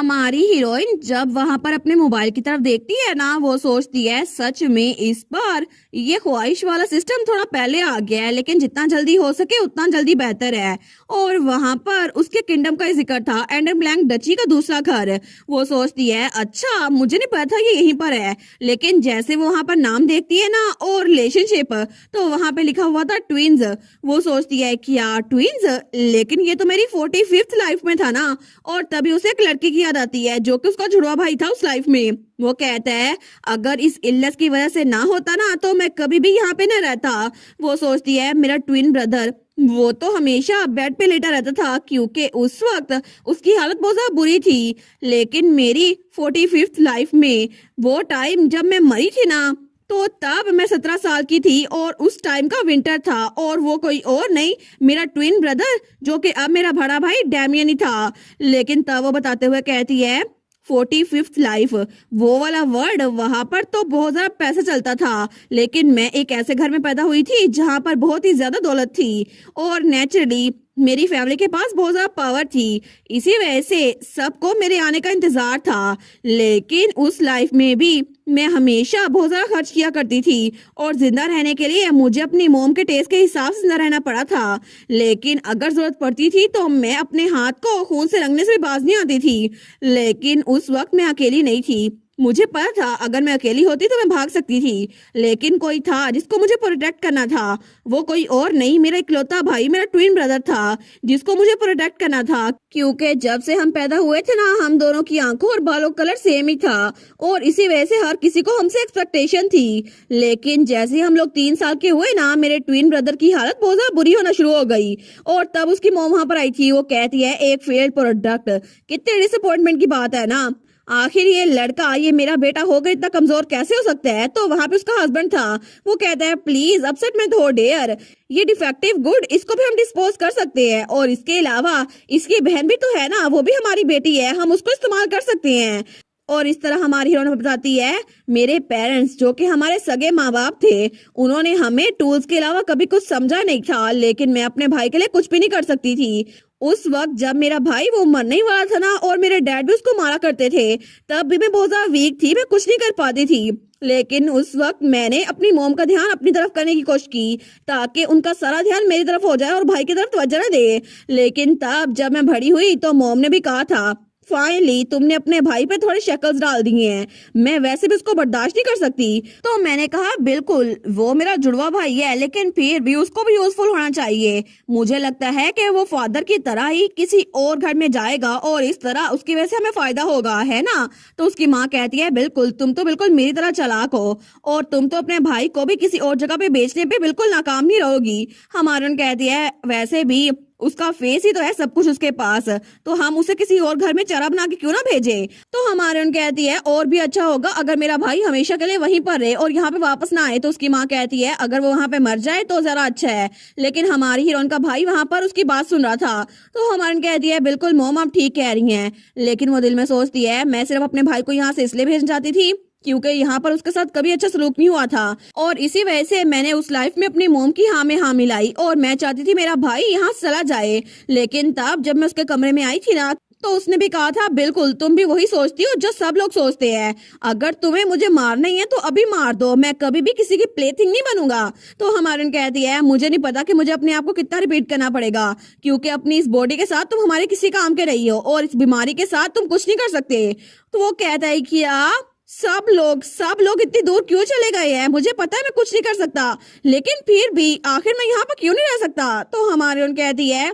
हमारी हीरोइन जब वहां पर अपने मोबाइल की तरफ देखती है ना, वो सोचती है सच में इस बार ये ख्वाहिश वाला सिस्टम थोड़ा पहले आ गया है, लेकिन जितना जल्दी हो सके उतना जल्दी बेहतर है। और वहां पर उसके किंगडम का जिक्र था, एंडर ब्लैंक डची का दूसरा घर। वो सोचती है अच्छा मुझे नहीं पता था ये यहीं पर है, लेकिन जैसे वो वहां पर नाम देखती है ना और रिलेशनशिप, तो वहां पे लिखा हुआ था ट्विंस। वो सोचती है कि यार ट्विंस, लेकिन ये तो मेरी 45th लाइफ में था ना। और तभी उसे एक लड़की की याद आती है जो कि उसका जुड़वा भाई था उस लाइफ में। वो कहता है अगर इस इलनेस की वजह से ना होता ना तो मैं कभी भी यहाँ पे न रहता। वो सोचती है मेरा ट्विन ब्रदर, वो तो हमेशा बेड पे लेटा रहता था क्योंकि उस वक्त उसकी हालत बहुत ज्यादा बुरी थी। लेकिन मेरी 45th लाइफ में वो टाइम जब मैं मरी थी ना, तो तब मैं 17 साल की थी और उस टाइम का विंटर था, और वो कोई और नहीं मेरा ट्विन ब्रदर जो कि अब मेरा बड़ा भाई डैमियन ही था। लेकिन तब वो बताते हुए कहती है 45th लाइफ, वो वाला वर्ड वहां पर तो बहुत ज्यादा पैसा चलता था, लेकिन मैं एक ऐसे घर में पैदा हुई थी जहां पर बहुत ही ज्यादा दौलत थी और नेचुरली मेरी फैमिली के पास बहुत ज्यादा पावर थी। इसी वजह से सबको मेरे आने का इंतजार था। लेकिन उस लाइफ में भी मैं हमेशा बहुत ज्यादा खर्च किया करती थी और जिंदा रहने के लिए मुझे अपनी मोम के टेस्ट के हिसाब से जिंदा रहना पड़ा था। लेकिन अगर जरूरत पड़ती थी तो मैं अपने हाथ को खून से रंगने से भी बाज नहीं आती थी। लेकिन उस वक्त मैं अकेली नहीं थी। मुझे पता था अगर मैं अकेली होती तो मैं भाग सकती थी, लेकिन कोई था जिसको मुझे प्रोटेक्ट करना था। वो कोई और नहीं मेरा इकलौता भाई, मेरा ट्विन ब्रदर था जिसको मुझे प्रोटेक्ट करना था। क्योंकि जब से हम पैदा हुए थे ना, हम दोनों की आंखों और बालों का कलर सेम ही था और इसी वजह से हर किसी को हमसे एक्सपेक्टेशन थी। लेकिन जैसे ही हम लोग 3 साल के हुए ना, मेरे ट्विन ब्रदर की हालत बहुत ज्यादा बुरी होना शुरू हो गई और तब उसकी मॉम वहां पर आई थी। वो कहती है एक फेल्ड प्रोडक्ट, कितने डिसअपॉइंटमेंट की बात है ना। आखिर ये लड़का, ये मेरा बेटा होकर इतना कमजोर कैसे हो सकता है। तो वहां पे उसका हस्बैंड था। वो कहता है प्लीज अपसेट मत हो डियर, ये डिफेक्टिव गुड, इसको भी हम डिस्पोज कर सकते हैं और इसके अलावा इसकी बहन भी तो है ना, वो भी हमारी बेटी है, हम उसको इस्तेमाल कर सकते हैं। और इस तरह हमारी हीरोइन बताती है मेरे पेरेंट्स जो कि हमारे सगे माँ बाप थे, उन्होंने हमें टूल्स के अलावा कभी कुछ समझा नहीं था। लेकिन मैं अपने भाई के लिए कुछ भी नहीं कर सकती थी। उस वक्त जब मेरा भाई वो मरने ही वाला था ना और मेरे डैड भी उसको मारा करते थे, तब भी मैं बहुत ज्यादा वीक थी, मैं कुछ नहीं कर पाती थी। लेकिन उस वक्त मैंने अपनी मॉम का ध्यान अपनी तरफ करने की कोशिश की ताकि उनका सारा ध्यान मेरी तरफ हो जाए और भाई की तरफ तवज्जो न दे। लेकिन तब जब मैं बड़ी हुई तो मॉम ने भी कहा था फाइनली तुमने अपने भाई पे थोड़ी शक्ल्स डाल दी हैं, मैं वैसे भी उसको बर्दाश्त नहीं कर सकती। तो मैंने कहा बिल्कुल वो मेरा जुड़वा भाई है, लेकिन फिर भी उसको भी यूजफुल होना चाहिए। मुझे लगता है कि वो फादर की तरह ही किसी और घर में जाएगा और इस तरह उसकी वजह से हमें फायदा होगा, है ना। तो उसकी माँ कहती है बिल्कुल, तुम तो बिल्कुल मेरी तरह चालाक हो और तुम तो अपने भाई को भी किसी और जगह पे बेचने पे बिल्कुल नाकाम नहीं रहोगी। हमारी कहती है वैसे भी उसका फेस ही तो है सब कुछ उसके पास, तो हम उसे किसी और घर में चरा बना के क्यों ना भेजे। तो हमारे कहती है और भी अच्छा होगा अगर मेरा भाई हमेशा के लिए वहीं पर रहे और यहाँ पे वापस ना आए। तो उसकी माँ कहती है अगर वो वहाँ पे मर जाए तो जरा अच्छा है। लेकिन हमारी हीरोइन का भाई वहाँ पर उसकी बात सुन रहा था। तो हमारे कहती है बिल्कुल मोम आप ठीक कह रही हैं। लेकिन वो दिल में सोचती है मैं सिर्फ अपने भाई को यहाँ से इसलिए भेजना चाहती थी क्योंकि यहाँ पर उसके साथ कभी अच्छा सलूक नहीं हुआ था और इसी वजह से मैंने उस लाइफ में अपनी मोम की हाँ में हाँ मिलाई और मैं चाहती थी मेरा भाई यहाँ से चला जाए। लेकिन तब जब मैं उसके कमरे में आई थी ना, तो उसने भी कहा था बिल्कुल तुम भी वही सोचती हो जो सब लोग सोचते हैं, अगर तुम्हें मुझे मारना ही है तो अभी मार दो, मैं कभी भी किसी की प्लेथिंग नहीं बनूंगा। तो हमारे कहती है मुझे नहीं पता कि मुझे अपने आप को कितना रिपीट करना पड़ेगा, क्योंकि अपनी इस बॉडी के साथ तुम हमारे किसी काम के रही हो और इस बीमारी के साथ तुम कुछ नहीं कर सकते। तो वो कहता है कि सब लोग इतनी दूर क्यों चले गए हैं, मुझे पता है मैं कुछ नहीं कर सकता, लेकिन फिर भी आखिर मैं यहाँ पर क्यों नहीं रह सकता। तो हमारी उन कहती है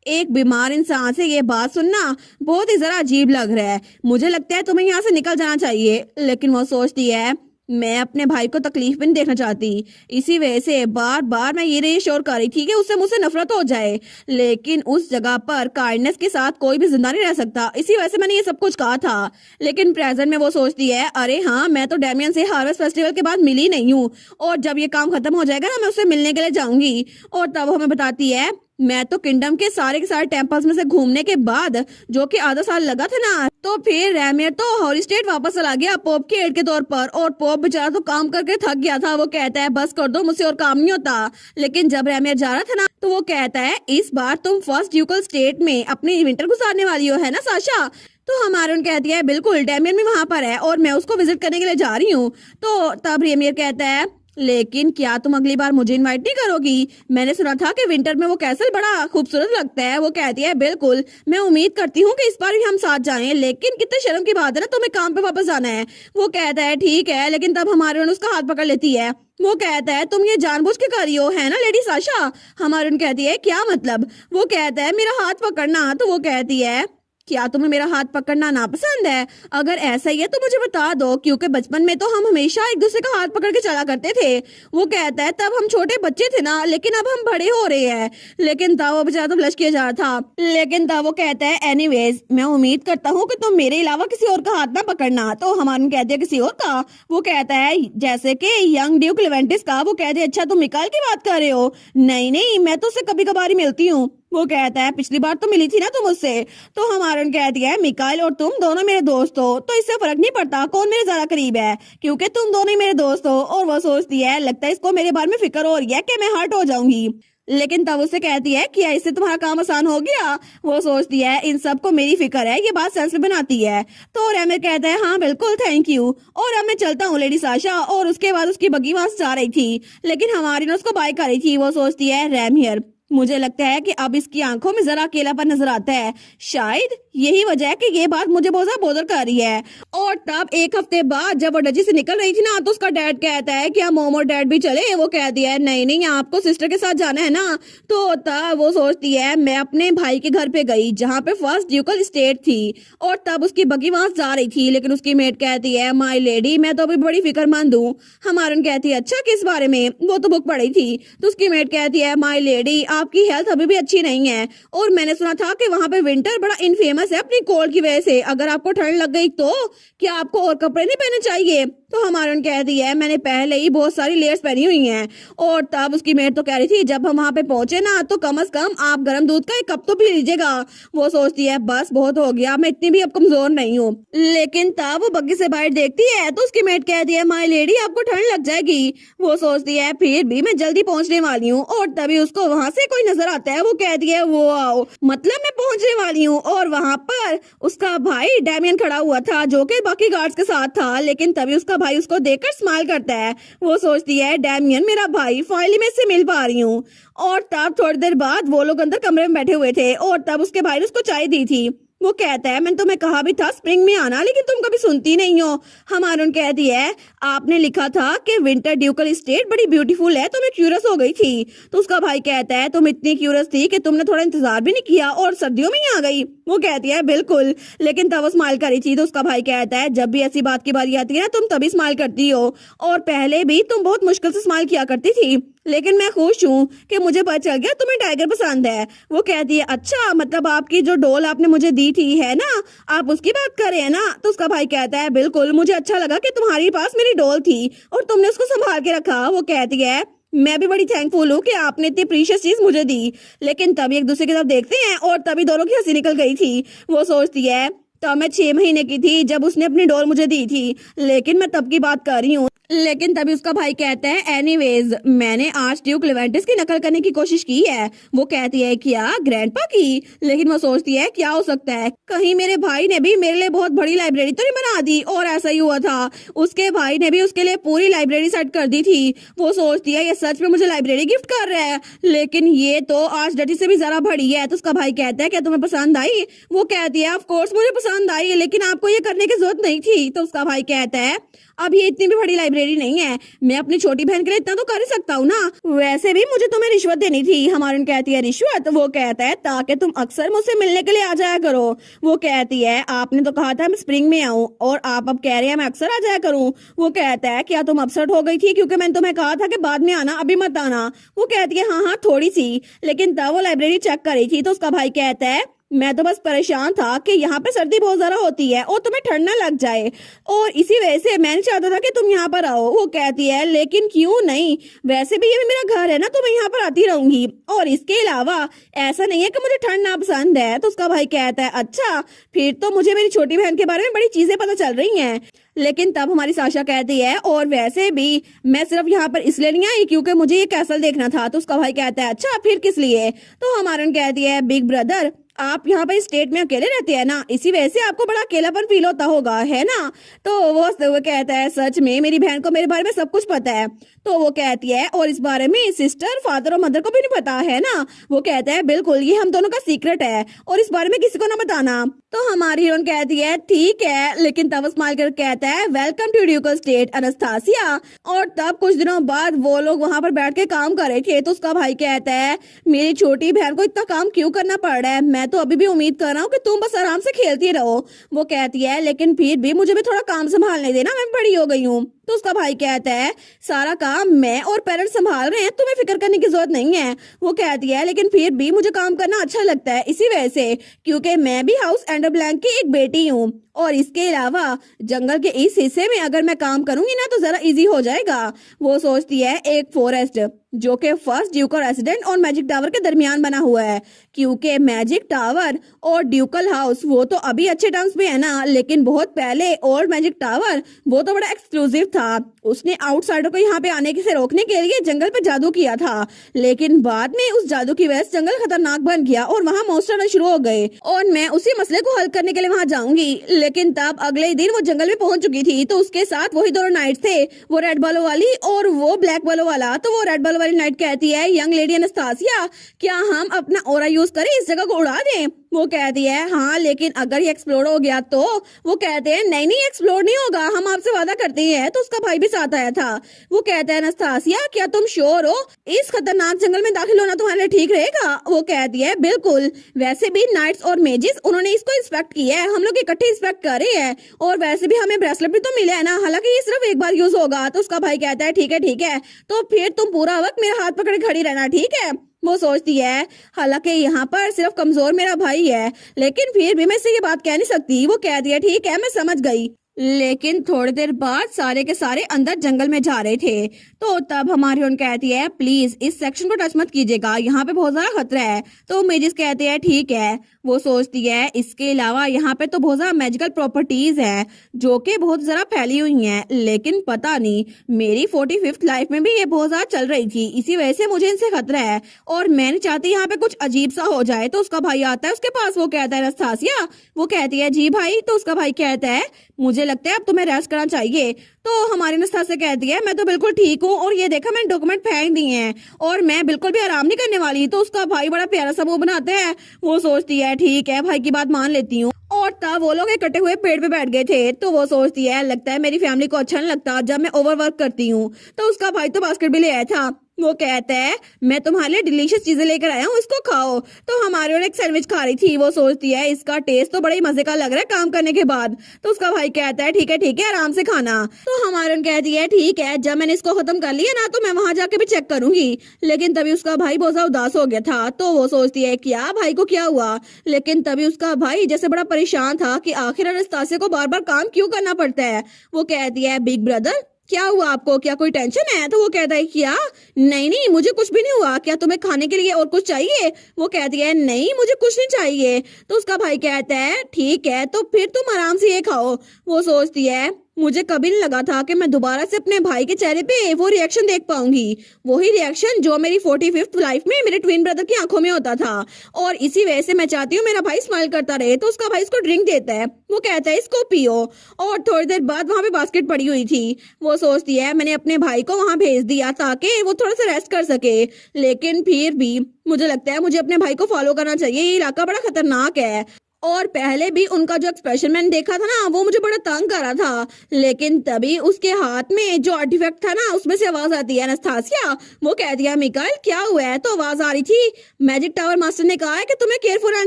एक बीमार इंसान से ये बात सुनना बहुत ही जरा अजीब लग रहा है, मुझे लगता है तुम्हें यहाँ से निकल जाना चाहिए। लेकिन वो सोचती है मैं अपने भाई को तकलीफ भी नहीं देखना चाहती, इसी वजह से बार बार मैं ये रेश्योर कर रही थी कि उससे मुझसे नफरत हो जाए। लेकिन उस जगह पर काइंडनेस के साथ कोई भी जिंदा नहीं रह सकता, इसी वजह से मैंने ये सब कुछ कहा था। लेकिन प्रेजेंट में वो सोचती है अरे हाँ मैं तो डैमियन से हार्वेस्ट फेस्टिवल के बाद मिली नहीं हूँ और जब ये काम खत्म हो जाएगा ना मैं उससे मिलने के लिए जाऊंगी। और तब हमें बताती है मैं तो किंगडम के सारे टेम्पल्स में से घूमने के बाद जो कि आधा साल लगा था ना, तो फिर रैमियर तो हॉली स्टेट वापस चला गया पोप के एड के तौर पर और पोप बेचारा तो काम करके थक गया था। वो कहता है बस कर दो मुझसे और काम नहीं होता। लेकिन जब रैमियर जा रहा था ना, तो वो कहता है इस बार तुम फर्स्ट ड्यूकल स्टेट में अपनी विंटर गुजारने वाली हो, है ना साशा। तो हमारून कहती है बिल्कुल डैमियन भी वहां पर है और मैं उसको विजिट करने के लिए जा रही हूँ। तो तब रेमियर कहता है लेकिन क्या तुम अगली बार मुझे इनवाइट नहीं करोगी? मैंने सुना था कि विंटर में वो कैसल बड़ा खूबसूरत लगता है। वो कहती है बिल्कुल, मैं उम्मीद करती हूँ कि इस बार भी हम साथ जाएं, लेकिन कितने शर्म की बात है ना, तुम्हें काम पे वापस आना है। वो कहता है ठीक है, लेकिन तब हमारे उसका हाथ पकड़ लेती है। वो कहता है तुम ये जानबूझ के कर रही हो है ना लेडी साशा? हमारे कहती है क्या मतलब? वो कहता है मेरा हाथ पकड़ना। तो वो कहती है क्या तुम्हें मेरा हाथ पकड़ना नापसंद है? अगर ऐसा ही है तो मुझे बता दो, क्योंकि बचपन में तो हम हमेशा एक दूसरे का हाथ पकड़ के चला करते थे। वो कहता है तब हम छोटे बच्चे थे ना, लेकिन अब हम बड़े हो रहे हैं। लेकिन तब वो बेचारा तो ब्लश किया जा रहा था। लेकिन तब वो कहता है एनीवेज, मैं उम्मीद करता हूँ कि तुम मेरे अलावा किसी और का हाथ ना पकड़ना। तो हमारे कहते हैं किसी और का? वो कहता है जैसे कि यंग ड्यूक लेवेंटिस का। वो कहते हैं अच्छा तुम मिकाइल की बात कर रहे हो? नहीं नहीं, मैं तो उससे कभी कभार ही मिलती हूँ। वो कहता है पिछली बार तो मिली थी ना तुम उससे। तो हमारा कहती है मिकाइल और तुम दोनों मेरे दोस्त हो, तो इससे फर्क नहीं पड़ता कौन मेरे ज्यादा करीब है, क्योंकि तुम दोनों ही मेरे दोस्त हो। और वो सोचती है लगता है इसको मेरे बारे में फिक्र हो रही है कि मैं हर्ट हो जाऊंगी। लेकिन तब उससे कहती है कि इससे तुम्हारा काम आसान हो गया। वो सोचती है इन सब को मेरी फिक्र है, ये बात सेंस में बनाती है। तो रेमियर कहता है हाँ बिल्कुल थैंक यू, और अब मैं चलता हूँ लेडी साशा। और उसके बाद उसकी बग्गी वहां से जा रही थी, लेकिन हमारी ने उसको बाय कर रही थी। वो सोचती है रेमियर, मुझे लगता है कि अब इसकी आंखों में जरा अकेलापन नजर आता है, शायद यही वजह है कि ये बात मुझे बहुत ज्यादा बोदर कर रही है। और तब एक हफ्ते बाद जब वो डची से निकल रही थी ना, तो उसका डैड कहता है कि मोम और डैड भी चले। वो कहती है नहीं नहीं, आपको सिस्टर के साथ जाना है ना। तो तब वो सोचती है मैं अपने भाई के घर पे गई जहाँ पे फर्स्ट ड्यूकल स्टेट थी, और तब उसकी बग्गी वहां जा रही थी। लेकिन उसकी मेट कहती है माई लेडी, मैं तो अभी बड़ी फिक्रमंद हूँ। हमारन कहती है अच्छा किस बारे में? वो तो बुक पढ़ी थी। तो उसकी मेट कहती है माई लेडी, आपकी हेल्थ अभी भी अच्छी नहीं है, और मैंने सुना था कि वहां पे विंटर बड़ा इनफेमस है अपनी कोल्ड की वजह से। अगर आपको ठंड लग गई तो क्या आपको और कपड़े नहीं पहनने चाहिए? तो हमारा कहती है मैंने पहले ही बहुत सारी लेयर्स पहनी हुई हैं। और तब उसकी मेट तो कह रही थी जब हम वहां पे पहुंचे ना, तो कम से कम आप गर्म दूध का एक कप तो पी लीजिएगा। वो सोचती है बस बहुत हो गया, मैं इतनी भी अब कमजोर नहीं हूँ। लेकिन तब वो बग्गी से बाहर देखती है, तो उसकी मेट कहती है माई लेडी आपको ठंड लग जाएगी। वो सोचती है फिर भी मैं जल्दी पहुंचने वाली हूँ। और तभी उसको वहां से कोई नजर आता है। वो कहती है वो आओ, मतलब मैं पहुंचने वाली हूँ। और वहां पर उसका भाई डैमियन खड़ा हुआ था, जो कि बाकी गार्ड्स के साथ था। लेकिन तभी उसका भाई उसको देखकर स्माइल करता है। वो सोचती है डैमियन मेरा भाई, फाइनली मैं इससे मिल पा रही हूँ। और तब थोड़ी देर बाद वो लोग अंदर कमरे में बैठे हुए थे, और तब उसके भाई ने उसको चाय दी थी। वो कहता है मैंने तुम्हें कहा भी था स्प्रिंग में आना, लेकिन तुम कभी सुनती नहीं हो। हमारून कहती है आपने लिखा था कि विंटर ड्यूकल स्टेट बड़ी ब्यूटीफुल है, तो मैं क्यूरियस हो गई थी। तो उसका भाई कहता है तुम इतनी क्यूरियस थी कि तुमने थोड़ा इंतजार भी नहीं किया और सर्दियों में ही आ गई। वो कहती है बिल्कुल, लेकिन तब वो स्माइल करी थी। तो उसका भाई कहता है जब भी ऐसी बात की बारी आती है ना, तुम तभी स्माइल करती हो, और पहले भी तुम बहुत मुश्किल से स्माइल किया करती थी, लेकिन मैं खुश हूँ कि मुझे पता चल गया तुम्हें टाइगर पसंद है। वो कहती है अच्छा, मतलब आपकी जो डॉल आपने मुझे दी थी है ना, आप उसकी बात कर रहे हैं ना? तो उसका भाई कहता है बिल्कुल, मुझे अच्छा लगा कि तुम्हारे पास मेरी डॉल थी और तुमने उसको संभाल के रखा। वो कहती है मैं भी बड़ी थैंकफुल हूँ कि आपने इतनी प्रीशियस चीज मुझे दी। लेकिन तभी एक दूसरे की तरफ देखते हैं, और तभी दोनों की हंसी निकल गई थी। वो सोचती है तो मैं 6 महीने की थी जब उसने अपनी डॉल मुझे दी थी, लेकिन मैं तब की बात कर रही हूँ। लेकिन तभी उसका भाई कहता है एनीवेज, मैंने आर्च ड्यूक लेवेंटिस की नकल करने की कोशिश की है। वो कहती है क्या ग्रैंडपा की? लेकिन वो सोचती है क्या हो सकता है, कहीं मेरे भाई ने भी मेरे लिए बहुत बड़ी लाइब्रेरी तो नहीं बना दी? और ऐसा ही हुआ था, उसके भाई ने भी उसके लिए पूरी लाइब्रेरी सेट कर दी थी। वो सोचती है ये सच में मुझे लाइब्रेरी गिफ्ट कर रहा है, लेकिन ये तो आज डटी से भी जरा बड़ी है। तो उसका भाई कहता है क्या तुम्हें पसंद आई? वो कहती है ऑफ कोर्स मुझे पसंद आई, लेकिन आपको ये करने की जरूरत नहीं थी। तो उसका भाई कहता है अब ये इतनी भी बड़ी लाइब्रेरी नहीं है, मैं अपनी छोटी बहन के लिए इतना तो कर ही सकता हूँ ना, वैसे भी मुझे तुम्हें रिश्वत देनी थी। हमारी कहती है रिश्वत? वो कहता है ताकि तुम अक्सर मुझसे मिलने के लिए आ जाया करो। वो कहती है आपने तो कहा था मैं स्प्रिंग में आऊँ, और आप अब कह रहे हैं मैं अक्सर आ जाया करूँ। वो कहता है क्या तुम अपसेट हो गई थी क्योंकि मैंने तुम्हें कहा था कि बाद में आना, अभी मत आना? वो कहती है हाँ हाँ थोड़ी सी, लेकिन तब वो लाइब्रेरी चेक कर रही थी। तो उसका भाई कहता है मैं तो बस परेशान था कि यहाँ पे सर्दी बहुत ज्यादा होती है और तुम्हें ठंड ना लग जाए, और इसी वजह से मैंने चाहता था कि तुम यहाँ पर आओ। वो कहती है लेकिन क्यों नहीं, वैसे भी ये भी मेरा घर है ना, तो मैं यहाँ पर आती रहूंगी, और इसके अलावा ऐसा नहीं है कि मुझे ठंड ना पसंद है। तो उसका भाई कहता है अच्छा, फिर तो मुझे मेरी छोटी बहन के बारे में बड़ी चीजें पता चल रही हैं। लेकिन तब हमारी साशा कहती है और वैसे भी मैं सिर्फ यहाँ पर इसलिए नहीं आई क्योंकि मुझे ये कैसल देखना था। तो उसका भाई कहता है अच्छा फिर किस लिए? तो हमारन कहती है बिग ब्रदर, आप यहाँ पर स्टेट में अकेले रहते हैं ना, इसी वजह से आपको बड़ा अकेलापन फील होता होगा, है ना? तो वो कहता है सच में मेरी बहन को मेरे बारे में सब कुछ पता है। तो वो कहती है और इस बारे में सिस्टर, फादर और मदर को भी नहीं पता, है ना? वो कहता है बिल्कुल, ये हम दोनों का सीक्रेट है और इस बारे में किसी को ना बताना। तो हमारी हीरोइन कहती है ठीक है, लेकिन तब स्माइल कर कहता है वेलकम टू ड्यूकल स्टेट अनस्तासिया। और तब कुछ दिनों बाद वो लोग वहां पर बैठ के काम कर रहे थे, तो उसका भाई कहता है मेरी छोटी बहन को इतना काम क्यों करना पड़ रहा है, मैं तो अभी भी उम्मीद कर रहा हूँ कि तुम बस आराम से खेलती रहो। वो कहती है लेकिन फिर भी मुझे भी थोड़ा काम संभालने देना, मैं बड़ी हो गई हूँ। तो उसका भाई कहता है सारा काम मैं और पेरेंट्स संभाल रहे हैं, तुम्हें फिक्र करने की जरूरत नहीं है। वो कहती है लेकिन फिर भी मुझे काम करना अच्छा लगता है, इसी वजह से क्योंकि मैं भी हाउस एंडर ब्लैंक की एक बेटी हूँ और इसके अलावा जंगल के इस हिस्से में अगर मैं काम करूंगी ना तो जरा इजी हो जाएगा। वो सोचती है एक फॉरेस्ट जो कि फर्स्ट ड्यूकल रेसिडेंट और मैजिक टावर के दरमियान बना हुआ है, क्योंकि मैजिक टावर और ड्यूकल हाउस वो तो अभी अच्छे टर्म्स में है ना, लेकिन बहुत पहले ओल्ड मैजिक टावर वो तो बड़ा एक्सक्लूसिव था। उसने आउटसाइडर को यहाँ पे आने से रोकने के लिए जंगल पे जादू किया था, लेकिन बाद में उस जादू की वजह से जंगल खतरनाक बन गया और वहाँ मॉन्स्टर आना शुरू हो गए और मैं उसी मसले को हल करने के लिए वहाँ जाऊंगी। लेकिन तब अगले दिन वो जंगल में पहुंच चुकी थी, तो उसके साथ वही दोनों नाइट्स थे, वो रेड बालों वाली और वो ब्लैक बालों वाला। तो वो रेड बालों वाली नाइट कहती है यंग लेडी एनास्तासिया, क्या हम अपना ऑरा यूज करें, इस जगह को उड़ा दें? वो कहती है हाँ, लेकिन अगर ये एक्सप्लोर हो गया तो? वो कहते हैं नहीं नहीं, एक्सप्लोर नहीं होगा, हम आपसे वादा करते हैं। तो उसका भाई भी साथ आया था। वो कहता है एनास्तासिया क्या तुम श्योर हो इस खतरनाक जंगल में दाखिल होना तुम्हारे लिए ठीक रहेगा? वो कहती है बिल्कुल, वैसे भी नाइट्स और मेजिस उन्होंने इसको इंस्पेक्ट किया है, हम लोग इकट्ठे इंस्पेक्ट कर रहे हैं और वैसे भी हमें ब्रेसलेट भी तो मिला है ना, हालांकि ये सिर्फ एक बार यूज होगा। तो उसका भाई कहता है ठीक है, तो फिर तुम पूरा वक्त मेरा हाथ पकड़े खड़ी रहना, ठीक है? वो सोचती है हालांकि यहाँ पर सिर्फ कमजोर मेरा भाई है, लेकिन फिर भी मैं इससे ये बात कह नहीं सकती। वो कह दिया ठीक है, मैं समझ गई। लेकिन थोड़ी देर बाद सारे के सारे अंदर जंगल में जा रहे थे, तो तब हमारी हीरोइन कहती है प्लीज इस सेक्शन को टच मत कीजिएगा, यहाँ पे बहुत ज्यादा खतरा है। तो मेजिस कहते हैं ठीक है। वो सोचती है इसके अलावा यहाँ पे तो बहुत ज्यादा मैजिकल प्रॉपर्टीज है जो कि बहुत ज्यादा फैली हुई हैं, लेकिन पता नहीं मेरी 45th लाइफ में भी ये बहुत ज्यादा चल रही थी, इसी वजह से मुझे इनसे खतरा है और मैं नहीं चाहती यहाँ पे कुछ अजीब सा हो जाए। तो उसका भाई आता है उसके पास, वो कहता है एनास्तासिया। वो कहती है जी भाई। तो उसका भाई कहता है मुझे लगता है अब तुम्हें रेस्ट करना चाहिए। तो हमारी एनास्तासिया कहती है मैं तो बिल्कुल ठीक हूँ और ये देखा मैंने डॉक्यूमेंट फेंक दिए हैं और मैं बिल्कुल भी आराम नहीं करने वाली। तो उसका भाई बड़ा प्यारा सा मुंह बनाता है। वो सोचती है ठीक है, भाई की बात मान लेती हूँ। और तब वो लोग इकट्ठे हुए पेड़ पे बैठ गए थे। तो वो सोचती है लगता है मेरी फैमिली को अच्छा नहीं लगता जब मैं ओवरवर्क करती हूँ। तो उसका भाई तो बास्केट भी ले आया था। वो कहता है मैं तुम्हारे लिए डिलीशियस चीजें लेकर आया हूँ, इसको खाओ। तो हमारे और एक सैंडविच खा रही थी। वो सोचती है इसका टेस्ट तो बड़ा ही मजे का लग रहा है काम करने के बाद। तो उसका भाई कहता है ठीक है, आराम से खाना। तो हमारे कहती है ठीक है, जब मैंने इसको खत्म कर लिया ना तो मैं वहां जाके भी चेक करूंगी। लेकिन तभी उसका भाई बहुत ज्यादा उदास हो गया था। तो वो सोचती है क्या भाई को क्या हुआ, लेकिन तभी उसका भाई जैसे बड़ा परेशान था कि आखिर एनास्तासिया को बार बार काम क्यों करना पड़ता है। वो कहती है बिग ब्रदर क्या हुआ आपको, क्या कोई टेंशन है? तो वो कहता है क्या नहीं मुझे कुछ भी नहीं हुआ, क्या तुम्हें खाने के लिए और कुछ चाहिए? वो कहती है नहीं मुझे कुछ नहीं चाहिए। तो उसका भाई कहता है ठीक है, तो फिर तुम आराम से ये खाओ। वो सोचती है मुझे कभी नहीं लगा था कि मैं दोबारा से अपने भाई के चेहरे पे वो रिएक्शन देख पाऊंगी, वही रिएक्शन जो मेरी 45th लाइफ में मेरे ट्विन ब्रदर की आंखों में होता था, और इसी वजह से मैं चाहती हूँ मेरा भाई स्माइल करता रहे। तो उसका भाई इसको ड्रिंक देता है। वो कहता है इसको पियो। और थोड़ी देर बाद वहां पे बास्केट पड़ी हुई थी। वो सोचती है मैंने अपने भाई को वहां भेज दिया ताकि वो थोड़ा सा रेस्ट कर सके, लेकिन फिर भी मुझे लगता है मुझे अपने भाई को फॉलो करना चाहिए, ये इलाका बड़ा खतरनाक है। और पहले भी उनका जो एक्सप्रेशन मैंने देखा था ना वो मुझे बड़ा तंग कर रहा था, लेकिन तभी उसके हाथ में जो आर्टिफैक्ट था ना उसमें से आवाज आती है एनास्तासिया। वो कहती है मिकाइल क्या हुआ है? तो आवाज आ रही थी मैजिक टावर मास्टर ने कहा है कि तुम्हें केयरफुल रहना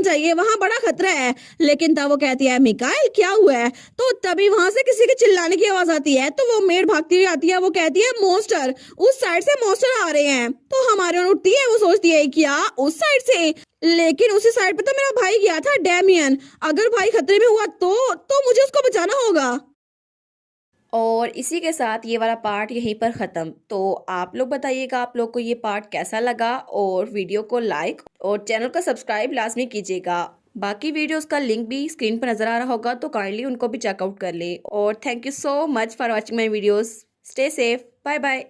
चाहिए, वहां बड़ा खतरा है। लेकिन तब वो कहती है मिकाइल क्या हुआ है? तो तभी वहां से किसी के चिल्लाने की आवाज आती है। तो वो मेड भागती हुई आती है। वो कहती है मॉन्स्टर, उस साइड से मॉन्स्टर आ रहे हैं। तो हमारे उठती है। वो सोचती है क्या उस साइड से, लेकिन उसी साइड पे तो मेरा भाई गया था डैमियन, अगर भाई खतरे में हुआ तो मुझे उसको बचाना होगा। और इसी के साथ ये वाला पार्ट यहीं पर ख़त्म। तो आप लोग बताइएगा आप लोग को ये पार्ट कैसा लगा, और वीडियो को लाइक और चैनल को सब्सक्राइब लाजमी कीजिएगा। बाकी वीडियोस का लिंक भी स्क्रीन पर नज़र आ रहा होगा, तो काइंडली उनको भी चेकआउट कर ले। और thank you so much for watching my videos. Stay safe, bye bye.